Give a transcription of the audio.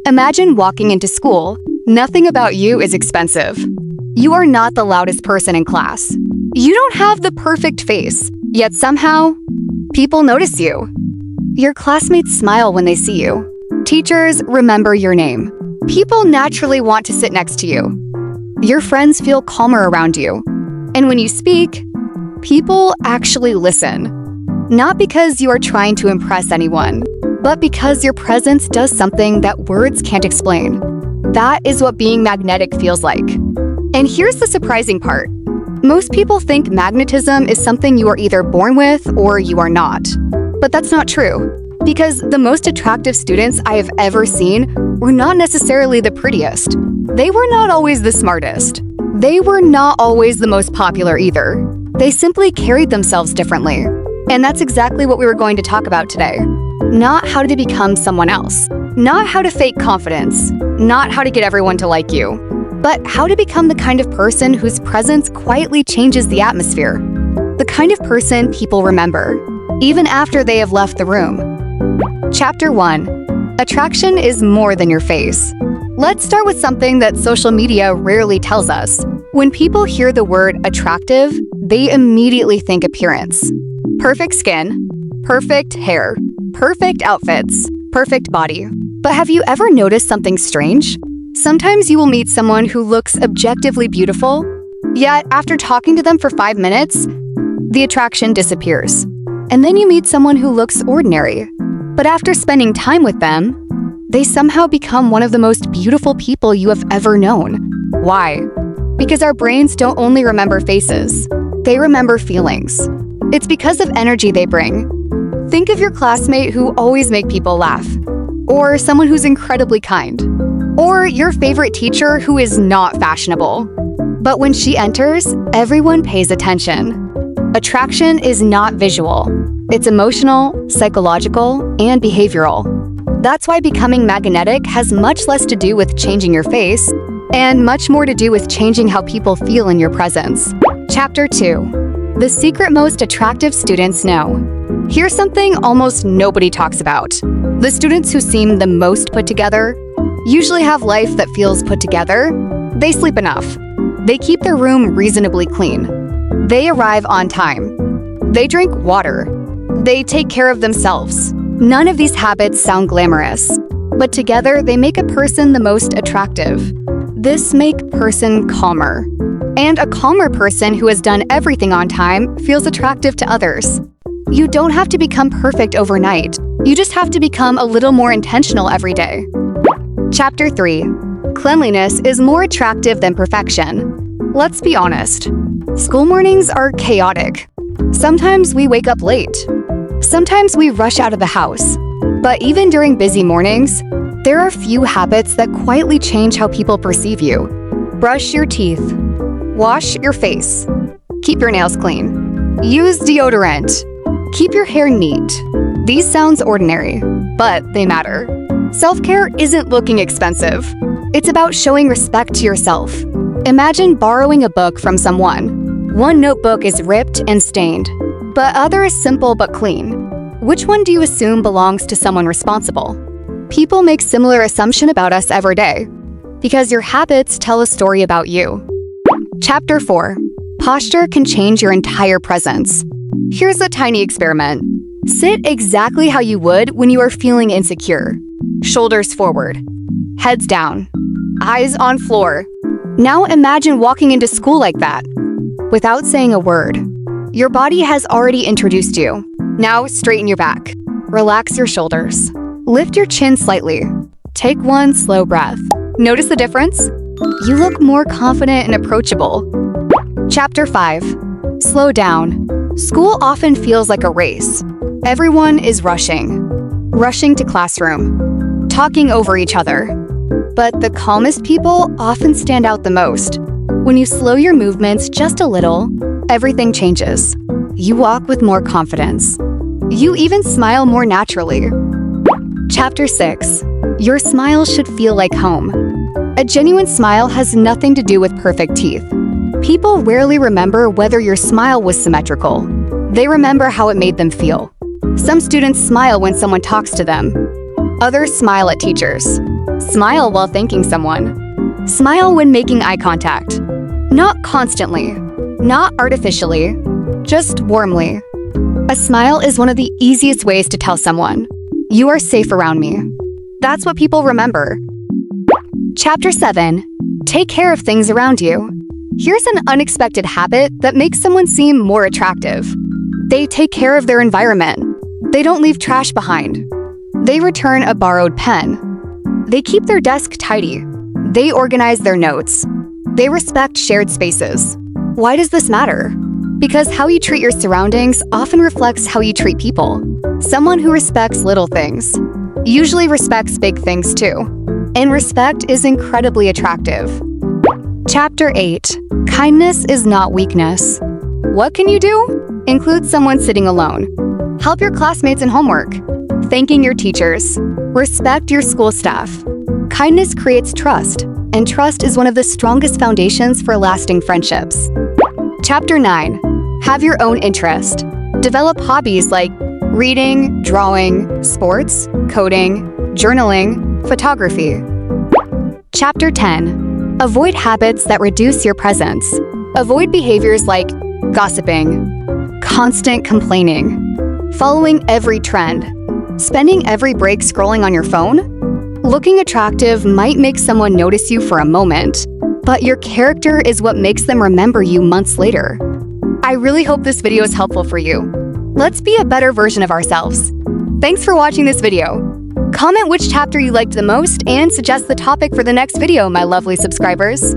Imagine walking into school. Nothing about you is expensive. You are not the loudest person in class. You don't have the perfect face, yet somehow, people notice you. Your classmates smile when they see you. Teachers remember your name. People naturally want to sit next to you. Your friends feel calmer around you. And when you speak, people actually listen. Not because you are trying to impress anyone, but because your presence does something that words can't explain. That is what being magnetic feels like. And here's the surprising part. Most people think magnetism is something you are either born with or you are not. But that's not true, because the most attractive students I have ever seen were not necessarily the prettiest. They were not always the smartest. They were not always the most popular either. They simply carried themselves differently. And that's exactly what we were going to talk about today. Not how to become someone else. Not how to fake confidence. Not how to get everyone to like you. But how to become the kind of person whose presence quietly changes the atmosphere. The kind of person people remember, even after they have left the room. Chapter 1. Attraction is more than your face. Let's start with something that social media rarely tells us. When people hear the word attractive, they immediately think appearance. Perfect skin, perfect hair, perfect outfits, perfect body. But have you ever noticed something strange? Sometimes you will meet someone who looks objectively beautiful, yet after talking to them for 5 minutes, the attraction disappears. And then you meet someone who looks ordinary, but after spending time with them, they somehow become one of the most beautiful people you have ever known. Why? Because our brains don't only remember faces, they remember feelings. It's because of energy they bring. Think of your classmate who always make people laugh, or someone who's incredibly kind, or your favorite teacher who is not fashionable. But when she enters, everyone pays attention. Attraction is not visual. It's emotional, psychological, and behavioral. That's why becoming magnetic has much less to do with changing your face, and much more to do with changing how people feel in your presence. Chapter 2. The secret most attractive students know. Here's something almost nobody talks about. The students who seem the most put together usually have life that feels put together. They sleep enough. They keep their room reasonably clean. They arrive on time. They drink water. They take care of themselves. None of these habits sound glamorous, but together they make a person the most attractive. This makes a person calmer. And a calmer person who has done everything on time feels attractive to others. You don't have to become perfect overnight. You just have to become a little more intentional every day. Chapter 3. Cleanliness is more attractive than perfection. Let's be honest. School mornings are chaotic. Sometimes we wake up late. Sometimes we rush out of the house. But even during busy mornings, there are few habits that quietly change how people perceive you. Brush your teeth. Wash your face. Keep your nails clean. Use deodorant. Keep your hair neat. These sounds ordinary, but they matter. Self-care isn't looking expensive. It's about showing respect to yourself. Imagine borrowing a book from someone. One notebook is ripped and stained, but other is simple but clean. Which one do you assume belongs to someone responsible? People make similar assumptions about us every day, because your habits tell a story about you. Chapter 4. Posture can change your entire presence. Here's a tiny experiment. Sit exactly how you would when you are feeling insecure. Shoulders forward. Heads down. Eyes on floor. Now imagine walking into school like that, without saying a word. Your body has already introduced you. Now straighten your back. Relax your shoulders. Lift your chin slightly. Take one slow breath. Notice the difference? You look more confident and approachable. Chapter 5. Slow down. School often feels like a race. Everyone is rushing. Rushing to classroom. Talking over each other. But the calmest people often stand out the most. When you slow your movements just a little, everything changes. You walk with more confidence. You even smile more naturally. Chapter 6. Your smile should feel like home. A genuine smile has nothing to do with perfect teeth. People rarely remember whether your smile was symmetrical. They remember how it made them feel. Some students smile when someone talks to them. Others smile at teachers. Smile while thanking someone. Smile when making eye contact. Not constantly, not artificially, just warmly. A smile is one of the easiest ways to tell someone, "You are safe around me." That's what people remember. Chapter 7. Take care of things around you. Here's an unexpected habit that makes someone seem more attractive. They take care of their environment. They don't leave trash behind. They return a borrowed pen. They keep their desk tidy. They organize their notes. They respect shared spaces. Why does this matter? Because how you treat your surroundings often reflects how you treat people. Someone who respects little things usually respects big things too. And respect is incredibly attractive. Chapter 8. Kindness is not weakness. What can you do? Include someone sitting alone. Help your classmates in homework. Thanking your teachers. Respect your school staff. Kindness creates trust, and trust is one of the strongest foundations for lasting friendships. Chapter 9. Have your own interest. Develop hobbies like reading, drawing, sports, coding, journaling, photography. Chapter 10. Avoid habits that reduce your presence. Avoid behaviors like gossiping, constant complaining, following every trend, spending every break scrolling on your phone. Looking attractive might make someone notice you for a moment, but your character is what makes them remember you months later. I really hope this video is helpful for you. Let's be a better version of ourselves. Thanks for watching this video. Comment which chapter you liked the most and suggest the topic for the next video, my lovely subscribers.